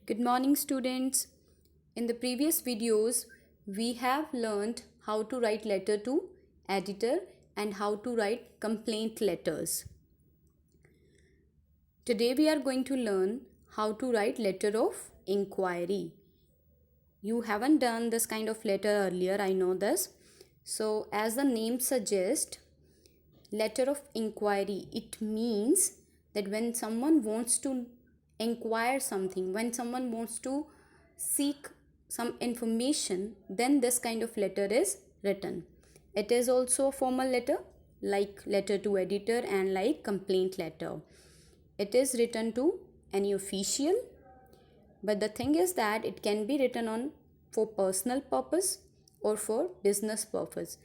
Good morning, students. In the previous videos, we have learned how to write letter to editor and how to write complaint letters. Today, we are going to learn how to write letter of inquiry. You haven't done this kind of letter earlier, I know this. So, as the name suggests, letter of inquiry, it means that when someone wants to inquire something, when someone wants to seek some information, then this kind of letter is written. It is also a formal letter, like letter to editor and like complaint letter. It is written to any official, but the thing is that it can be written on for personal purpose और for business purpose.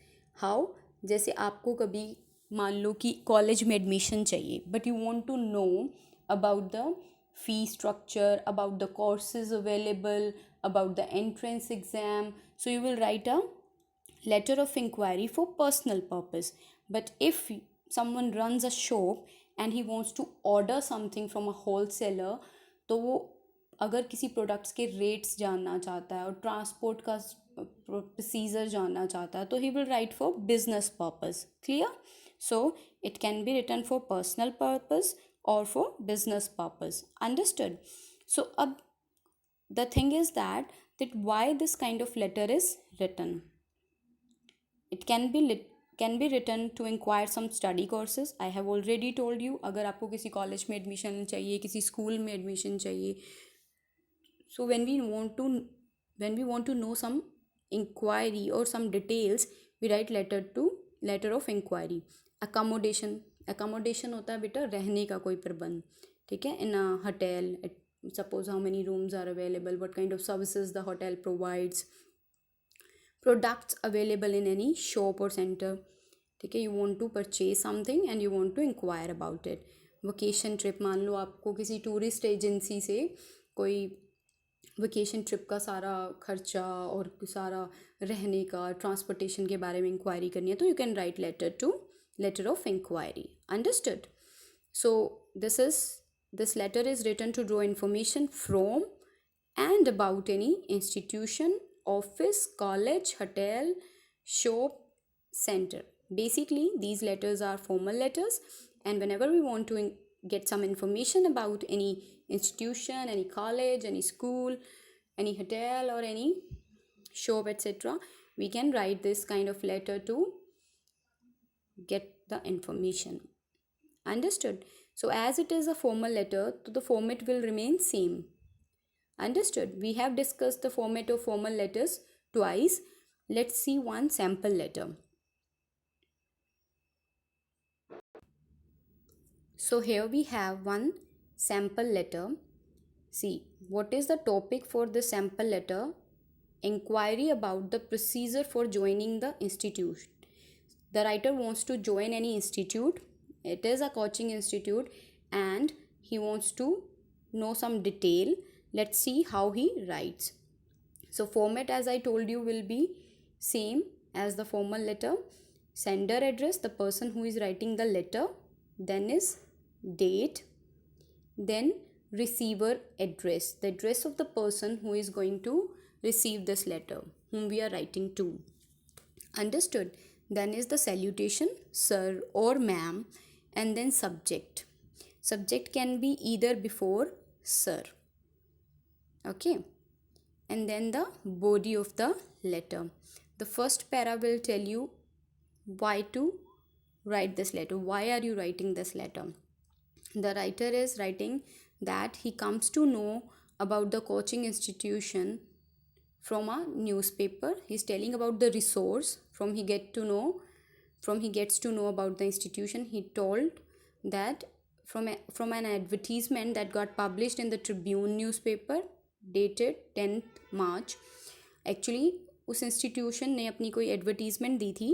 How, जैसे आपको कभी मान लो कि college में admission चाहिए but you want to know about the fee structure, about the courses available, about the entrance exam, so you will write a letter of inquiry for personal purpose. But if someone runs a shop and he wants to order something from a wholesaler, तो वो अगर किसी products के rates जानना चाहता है और transport का प्रोसीजर जानना चाहता है तो he will write for business purpose. Clear? So it can be written for personal purpose और for business purpose. Understood? So अब the thing is that why this kind of letter is written. It can be written to inquire some study courses. I have already told you, अगर आपको किसी college में admission चाहिए, किसी school में admission चाहिए, so when we want to know some inquiry or some details, we write letter of inquiry. Accommodation होता है बेटा रहने का कोई प्रबंध. ठीक है? in a hotel, suppose how many rooms are available, what kind of services the hotel provides, products available in any shop or center. ठीक है? you want to purchase something and you want to inquire about it. Vacation trip, मान लो आपको किसी tourist agency से कोई vacation trip का सारा खर्चा और सारा रहने का ट्रांसपोर्टेशन के बारे में इंक्वायरी करनी है तो you can write letter of inquiry. Understood? So this letter is written to draw information from and about any institution, office, college, hotel, shop, center. Basically, these letters are formal letters, and whenever we want to get some information about any institution, any college, any school, any hotel, or any shop, etc., we can write this kind of letter to get the information. Understood? So as it is a formal letter, the format will remain same. Understood? We have discussed the format of formal letters twice. Let's see one sample letter. So here we have one sample letter. See, what is the topic for the sample letter? Inquiry about the procedure for joining the institute. The writer wants to join any institute. It is a coaching institute and he wants to know some detail. Let's see how he writes. So format, as I told you, will be same as the formal letter. Sender address, the person who is writing the letter, then is date, then receiver address, the address of the person who is going to receive this letter, whom we are writing to. Understood? Then is the salutation, sir or ma'am, and then subject. Subject can be either before sir. Okay? And then the body of the letter. The first para will tell you why to write this letter. Why are you writing this letter? The writer is writing that he comes to know about the coaching institution from a newspaper. He's telling about the resource from he gets to know about the institution. He told that from an advertisement that got published in the Tribune newspaper dated 10th March. Actually उस institution ने अपनी कोई advertisement दी थी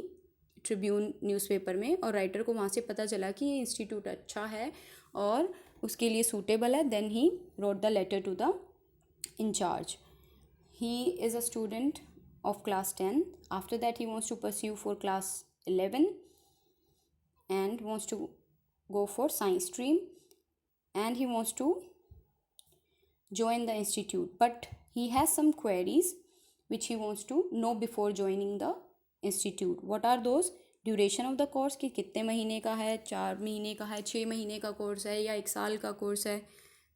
Tribune newspaper में और writer को वहाँ से पता चला कि ये इंस्टीट्यूट अच्छा है और उसके लिए सूटेबल है. Then he wrote the letter to the in-charge. He is a student of class 10. After that, he wants to pursue for class 11 and wants to go for science stream, and he wants to join the institute, but he has some queries which he wants to know before joining the institute. What are those? Duration of the course, कि कितने महीने का है, 4 महीने का है, 6 महीने का कोर्स है या 1 साल का कोर्स है,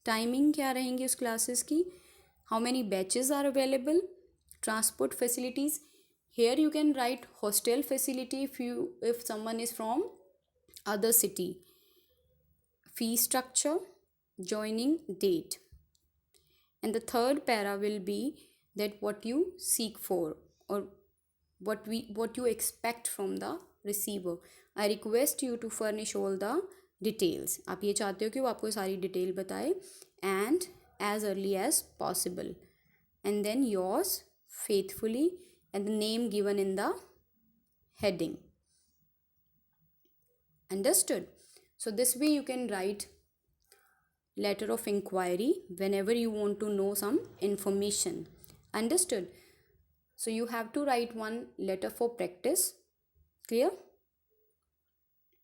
टाइमिंग क्या रहेंगी उस क्लासेस की, how many batches are available, transport facilities. Here you can write hostel facility if someone is from other city. Fee structure, joining date. And the third para will be that what you seek for, or what you expect from the receiver. I request you to furnish all the details. आप ये चाहते हो कि वो आपको सारी detail बताए, and as early as possible. And then yours faithfully and the name given in the heading. Understood? So this way you can write letter of inquiry whenever you want to know some information. Understood? So you have to write one letter for practice. Clear?